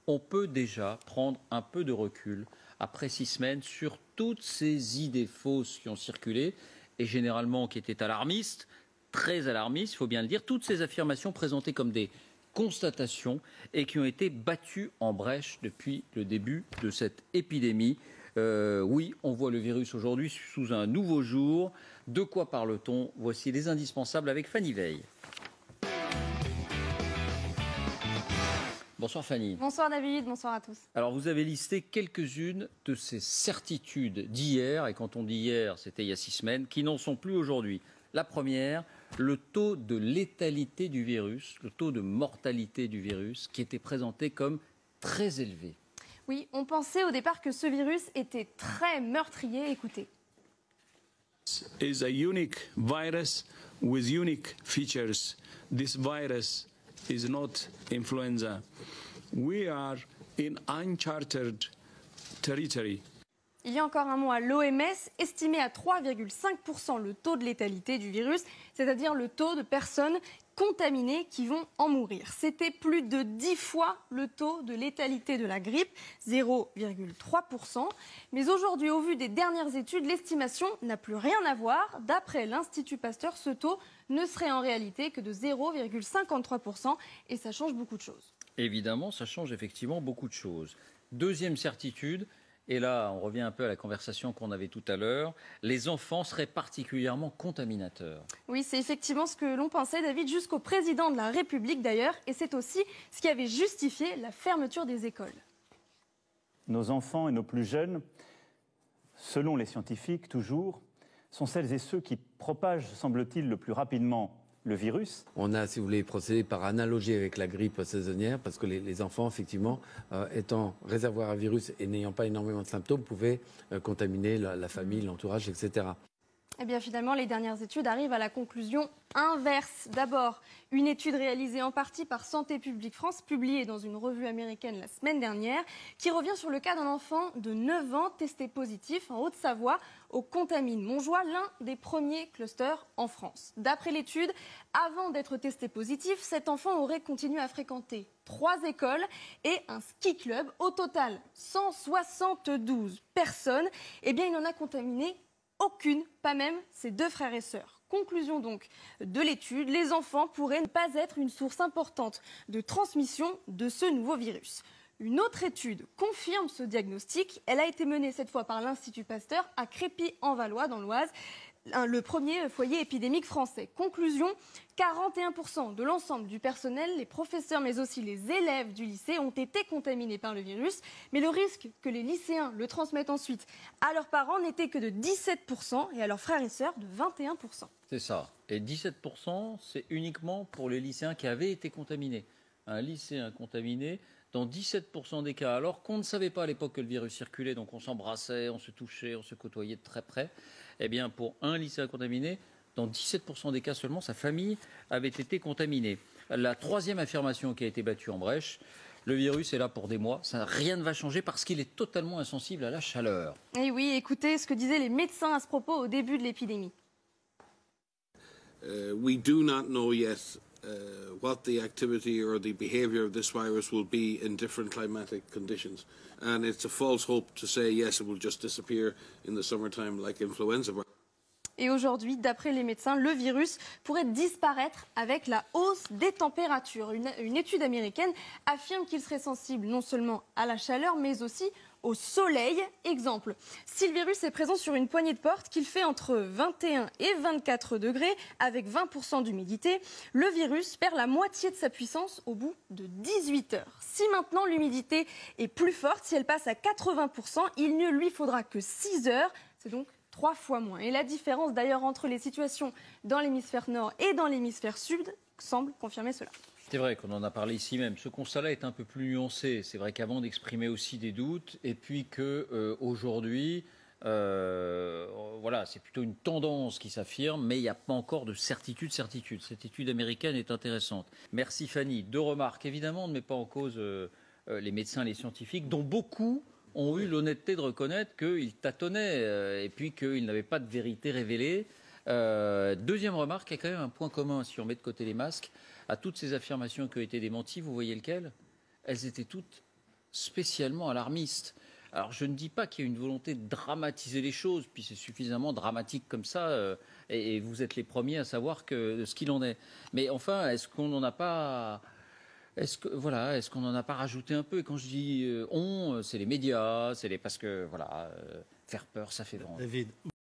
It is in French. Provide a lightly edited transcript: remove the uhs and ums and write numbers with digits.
on peut déjà prendre un peu de recul après 6 semaines sur toutes ces idées fausses qui ont circulé et généralement qui étaient alarmistes, très alarmistes, il faut bien le dire, toutes ces affirmations présentées comme des constatations et qui ont été battues en brèche depuis le début de cette épidémie. Oui, on voit le virus aujourd'hui sous un nouveau jour. De quoi parle-t-on? Voici les indispensables avec Fanny Veil. Bonsoir Fanny. Bonsoir David, bonsoir à tous. Alors vous avez listé quelques-unes de ces certitudes d'hier, et quand on dit hier, c'était il y a 6 semaines, qui n'en sont plus aujourd'hui. La première, le taux de létalité du virus, le taux de mortalité du virus, qui était présenté comme très élevé. Oui, on pensait au départ que ce virus était très meurtrier. Écoutez. Is a unique virus with unique features. This virus is not influenza. We are in uncharted territory. Il y a encore un mois, l'OMS estimait à 3,5% le taux de létalité du virus, c'est-à-dire le taux de personnes contaminées qui vont en mourir. C'était plus de 10 fois le taux de létalité de la grippe, 0,3%. Mais aujourd'hui, au vu des dernières études, l'estimation n'a plus rien à voir. D'après l'Institut Pasteur, ce taux ne serait en réalité que de 0,53% et ça change beaucoup de choses. Évidemment, ça change effectivement beaucoup de choses. Deuxième certitude, et là on revient un peu à la conversation qu'on avait tout à l'heure, les enfants seraient particulièrement contaminateurs. Oui, c'est effectivement ce que l'on pensait, David, jusqu'au président de la République d'ailleurs, et c'est aussi ce qui avait justifié la fermeture des écoles. Nos enfants et nos plus jeunes, selon les scientifiques toujours, sont celles et ceux qui propagent, semble-t-il, le plus rapidement le virus. On a, si vous voulez, procédé par analogie avec la grippe saisonnière, parce que les enfants, effectivement, étant réservoirs à virus et n'ayant pas énormément de symptômes, pouvaient contaminer la famille, l'entourage, etc. Eh bien finalement, les dernières études arrivent à la conclusion inverse. D'abord, une étude réalisée en partie par Santé publique France, publiée dans une revue américaine la semaine dernière, qui revient sur le cas d'un enfant de 9 ans testé positif en Haute-Savoie au Contamine-Montjoie, l'un des premiers clusters en France. D'après l'étude, avant d'être testé positif, cet enfant aurait continué à fréquenter 3 écoles et un ski club. Au total, 172 personnes. Eh bien, il n'en a contaminé aucune, pas même ses 2 frères et sœurs. Conclusion donc de l'étude, les enfants pourraient ne pas être une source importante de transmission de ce nouveau virus. Une autre étude confirme ce diagnostic. Elle a été menée cette fois par l'Institut Pasteur à Crépy-en-Valois dans l'Oise, le premier foyer épidémique français. Conclusion, 41% de l'ensemble du personnel, les professeurs mais aussi les élèves du lycée ont été contaminés par le virus. Mais le risque que les lycéens le transmettent ensuite à leurs parents n'était que de 17% et à leurs frères et sœurs de 21%. C'est ça. Et 17%, c'est uniquement pour les lycéens qui avaient été contaminés. Un lycéen contaminé dans 17% des cas, alors qu'on ne savait pas à l'époque que le virus circulait, donc on s'embrassait, on se touchait, on se côtoyait de très près. Eh bien, pour un lycéen contaminé, dans 17% des cas seulement, sa famille avait été contaminée. La troisième affirmation qui a été battue en brèche, le virus est là pour des mois, rien ne va changer parce qu'il est totalement insensible à la chaleur. Et oui, écoutez ce que disaient les médecins à ce propos au début de l'épidémie. We do not know yet what the activity or the behaviour of this virus will be in different climatic conditions. And it's a false hope to say, yes, it will just disappear in the summertime like influenza. Et aujourd'hui, d'après les médecins, le virus pourrait disparaître avec la hausse des températures. Une étude américaine affirme qu'il serait sensible non seulement à la chaleur, mais aussi au soleil. Exemple, si le virus est présent sur une poignée de porte, qu'il fait entre 21 et 24 degrés avec 20% d'humidité, le virus perd la moitié de sa puissance au bout de 18 heures. Si maintenant l'humidité est plus forte, si elle passe à 80%, il ne lui faudra que 6 heures. C'est donc 3 fois moins. Et la différence d'ailleurs entre les situations dans l'hémisphère nord et dans l'hémisphère sud semble confirmer cela. C'est vrai qu'on en a parlé ici même. Ce constat-là est un peu plus nuancé. C'est vrai qu'avant d'exprimer aussi des doutes, et puis qu'aujourd'hui, voilà, c'est plutôt une tendance qui s'affirme, mais il n'y a pas encore de certitude. Cette étude américaine est intéressante. Merci Fanny. 2 remarques. Évidemment, on ne met pas en cause les médecins, les scientifiques, dont beaucoup ont eu l'honnêteté de reconnaître qu'ils tâtonnaient et puis qu'ils n'avaient pas de vérité révélée. Deuxième remarque, il y a quand même un point commun, si on met de côté les masques, à toutes ces affirmations qui ont été démenties. Vous voyez lequel? Elles étaient toutes spécialement alarmistes. Alors, je ne dis pas qu'il y a une volonté de dramatiser les choses, puis c'est suffisamment dramatique comme ça, et vous êtes les premiers à savoir ce qu'il en est. Mais enfin, est-ce qu'on n'en a pas... Est-ce qu'on n'en a pas rajouté un peu? Et quand je dis c'est les médias, parce que, voilà, faire peur, ça fait vendre. David.